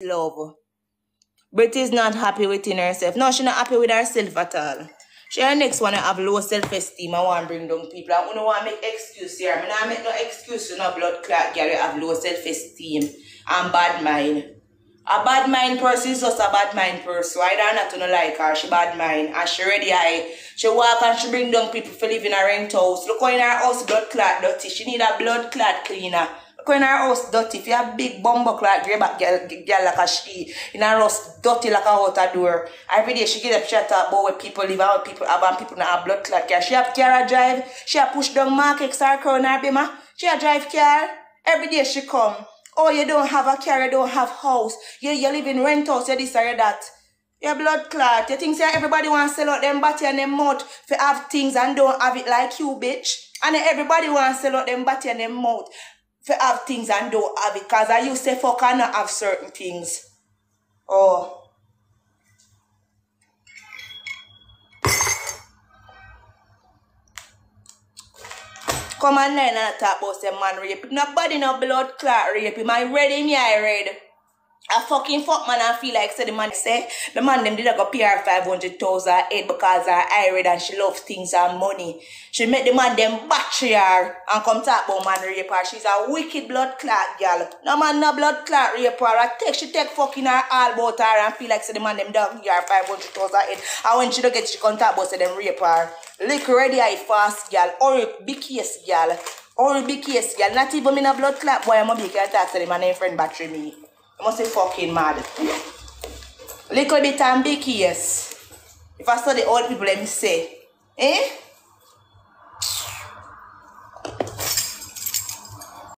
love. Brittney is not happy within herself. No, she's not happy with herself at all. She the next one have low self-esteem and want to bring down people. I don't want to make excuse here. I don't make no excuse to no blood clot girl have low self-esteem and bad mind. A bad mind person is just a bad mind person. I don't not like her. She bad mind. And she ready high. She walk and she bring down people for live in her rent house. Look how in her house blood clot dirty. She need a blood clot cleaner. Look how in her house dirty. If you have big bumbo clot grey back girl like a she, in her house dirty like a outer door. Every day she get up, she talk about where people live and people have and people not have blood clot car. She have car drive. She have push down markets or crown her bima. She have drive car. Every day she come. Oh, you don't have a car, you don't have house. You live in rent house, you this or that. Your blood clot. You think say everybody want to sell out them body and them mouth for have things and don't have it like you, bitch. And everybody want to sell out them body and them mouth for have things and don't have it. Because I used to say fuck and not have certain things. Oh. Come on line and talk about some man rape. Nobody no blood clot rape. My ready me I read. I fucking fuck man and feel like the man say the man them did go pay her 500,000 head because her I read and she loves things and money. She make the man them battery her and come talk about man rape her. She's a wicked blood clot girl. No man no blood clot rape her. She take fucking her all about her and feel like the man them dog her 500,000 head. And when she don't get she come talk about them rape her. Lick ready eye fast girl or big case girl. Or big case girl. Not even me no blood clot boy I'm a big talk to the man friend battery me. I must be fucking mad. Little bit and big case. If I saw the old people let me say. Eh?